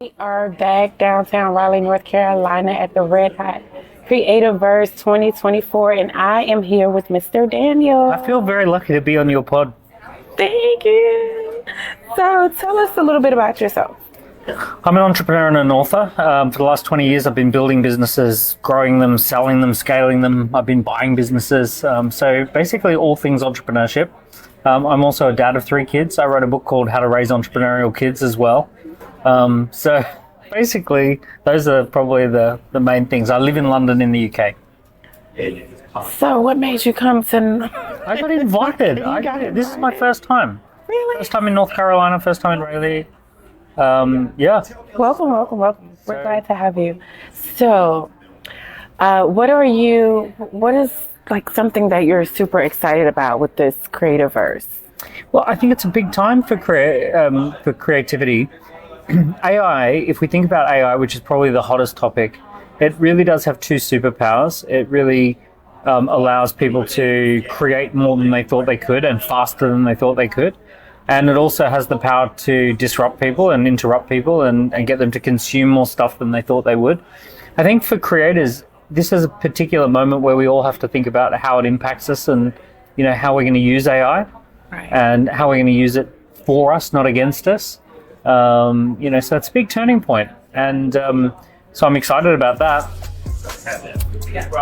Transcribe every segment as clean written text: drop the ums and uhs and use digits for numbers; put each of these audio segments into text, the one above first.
We are back downtown Raleigh, North Carolina at the Red Hot CreativeVerse 2024, and I am here with Mr. Daniel. I feel very lucky to be on your pod. Thank you. So tell us a little bit about yourself. I'm an entrepreneur and an author. For the last 20 years, I've been building businesses, growing them, selling them, scaling them. I've been buying businesses. So basically all things entrepreneurship. I'm also a dad of 3 kids. I wrote a book called How to Raise Entrepreneurial Kids as well. So basically, those are probably the main things. I live in London in the UK. So what made you come to... I got invited. This is my first time. Really? First time in North Carolina, first time in Raleigh. Yeah. Welcome. We're glad to have you. So, what is like something that you're super excited about with this CreativeVerse? Well, I think it's a big time for creativity. AI, if we think about AI, which is probably the hottest topic, it really does have 2 superpowers. It really allows people to create more than they thought they could and faster than they thought they could. And it also has the power to disrupt people and interrupt people and get them to consume more stuff than they thought they would. I think for creators, this is a particular moment where we all have to think about how it impacts us and, how we're going to use AI and how we're going to use it for us, not against us. So it's a big turning point. And so I'm excited about that.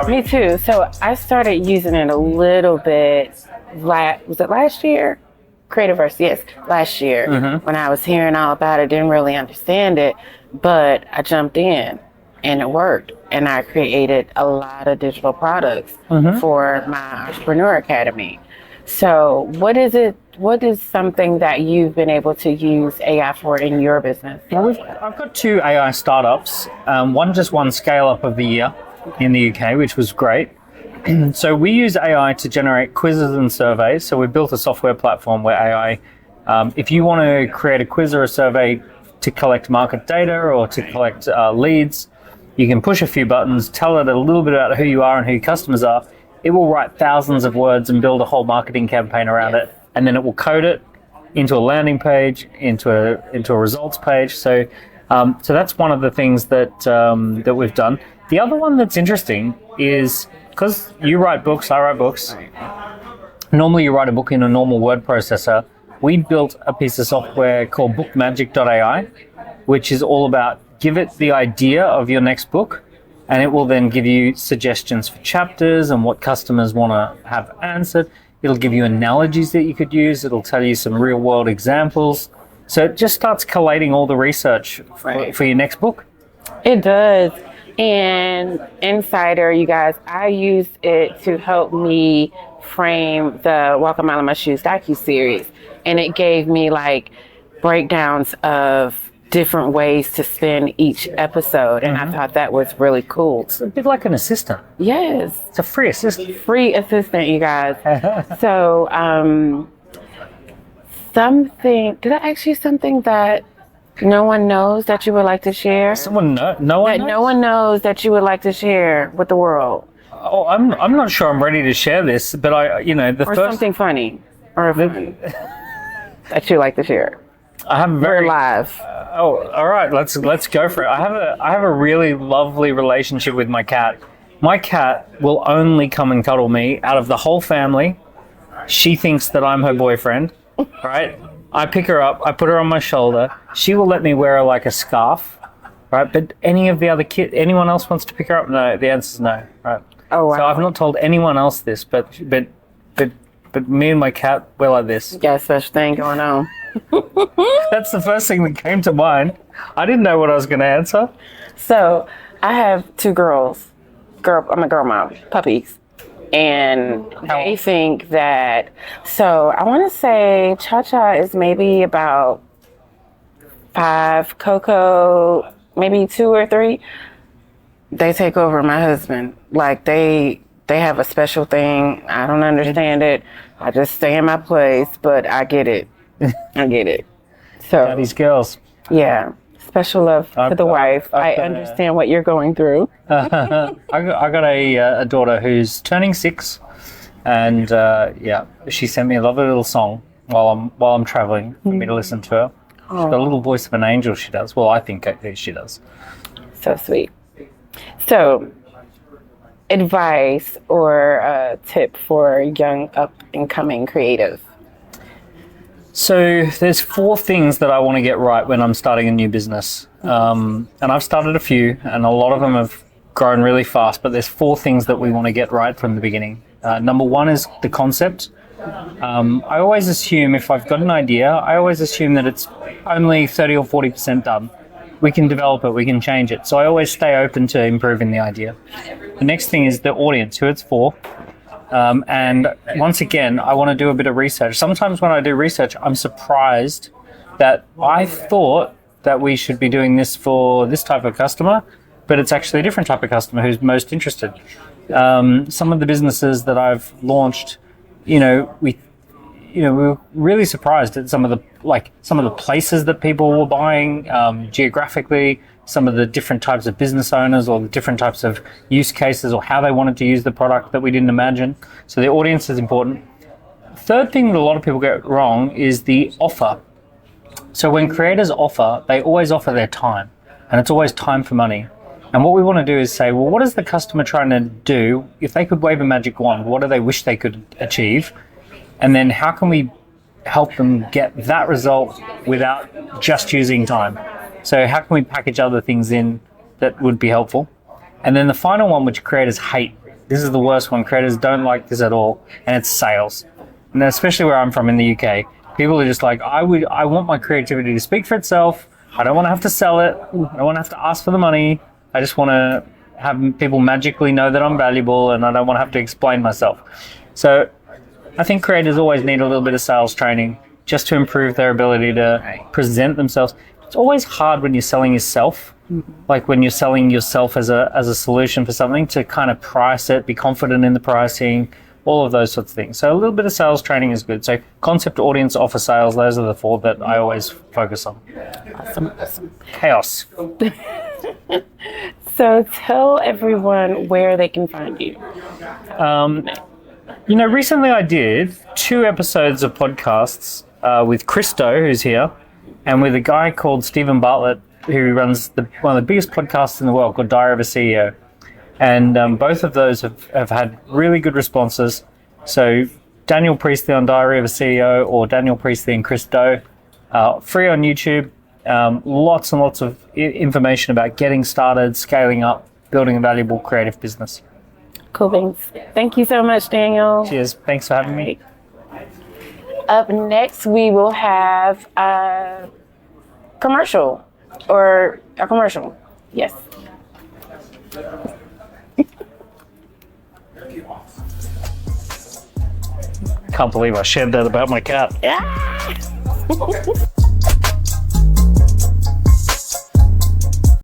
Me too. So I started using it a little bit, was it last year? CreativeVerse, yes, last year. When I was hearing all about it, didn't really understand it, but I jumped in and it worked. And I created a lot of digital products for my Entrepreneur Academy. So what is something that you've been able to use AI for in your business? Well, I've got 2 AI startups. One just won Scale Up of the Year in the UK, which was great. So we use AI to generate quizzes and surveys. So we built a software platform where AI, if you want to create a quiz or a survey to collect market data or to collect leads, you can push a few buttons, tell it a little bit about who you are and who your customers are. It will write thousands of words and build a whole marketing campaign around it. And then it will code it into a landing page, into a results page. So that's one of the things that we've done. The other one that's interesting is, because you write books, I write books. Normally you write a book in a normal word processor. We built a piece of software called bookmagic.ai, which is all about give it the idea of your next book, and it will then give you suggestions for chapters and what customers want to have answered. It'll give you analogies that you could use. It'll tell you some real world examples. So it just starts collating all the research for your next book. It does. And Insider, you guys, I used it to help me frame the Walk a Mile in My Shoes docuseries. And it gave me like breakdowns of different ways to spend each episode. And I thought that was really cool. It's a bit like an assistant. Yes. It's a free assistant. Free assistant, you guys. So, did I ask you something that no one knows that you would like to share? No one knows that you would like to share with the world. Oh, I'm not sure I'm ready to share this, but something funny or that you like to share. We're live. All right. Let's go for it. I have a really lovely relationship with my cat. My cat will only come and cuddle me out of the whole family. She thinks that I'm her boyfriend, right? I pick her up, I put her on my shoulder. She will let me wear her like a scarf, right? But anyone else wants to pick her up? No, the answer is no, right? Oh, wow. So I've not told anyone else this, but me and my cat, we're like this. You got a special thing going on. That's the first thing that came to mind. I didn't know what I was going to answer. So I have 2 girls. I'm a girl mom, puppies. And they think that, so I want to say Cha-Cha is maybe about 5, Coco maybe 2 or 3. They take over my husband. Like they have a special thing. I don't understand it. I just stay in my place, but I get it. I get it. So Daddy's girls. Yeah. Special love to the wife. I understand what you're going through. I got a daughter who's turning 6, and she sent me a lovely little song while I'm traveling for me to listen to her. She's got a little voice of an angel, she does. Well, I think she does. So sweet. So, advice or a tip for young up-and-coming creative? So there's 4 things that I want to get right when I'm starting a new business. And I've started a few, and a lot of them have grown really fast, but there's 4 things that we want to get right from the beginning. Number 1 is the concept. I always assume if I've got an idea, I always assume that it's only 30 or 40% done. We can develop it, we can change it. So I always stay open to improving the idea. The next thing is the audience, who it's for. And once again, I want to do a bit of research. Sometimes when I do research, I'm surprised that I thought that we should be doing this for this type of customer, but it's actually a different type of customer who's most interested. Some of the businesses that I've launched, we were really surprised at some of the places that people were buying geographically, some of the different types of business owners or the different types of use cases or how they wanted to use the product that we didn't imagine. So the audience is important. Third thing that a lot of people get wrong is the offer. So when creators offer, they always offer their time, and it's always time for money. And what we want to do is say, well, what is the customer trying to do? If they could wave a magic wand, what do they wish they could achieve? And then how can we help them get that result without just using time? So how can we package other things in that would be helpful? And then the final one, which creators hate, this is the worst one. Creators don't like this at all, and it's sales. And especially where I'm from in the UK, people are just like, I want my creativity to speak for itself. I don't want to have to sell it. I don't want to have to ask for the money. I just want to have people magically know that I'm valuable, and I don't want to have to explain myself. So I think creators always need a little bit of sales training just to improve their ability to present themselves. It's always hard when you're selling yourself, like when you're selling yourself as a solution for something, to kind of price it, be confident in the pricing, all of those sorts of things. So a little bit of sales training is good. So concept, audience, offer, sales, those are the 4 that I always focus on. Awesome. Chaos. So tell everyone where they can find you. Recently I did 2 episodes of podcasts with Christo, who's here, and with a guy called Stephen Bartlett, who runs one of the biggest podcasts in the world called Diary of a CEO. And both of those have had really good responses. So Daniel Priestley on Diary of a CEO, or Daniel Priestley and Christo, free on YouTube. Lots and lots of information about getting started, scaling up, building a valuable creative business. Cool beans. Thank you so much, Daniel. Cheers. Thanks for having me. Up next, we will have a commercial. Yes. Can't believe I shared that about my cat. Yeah.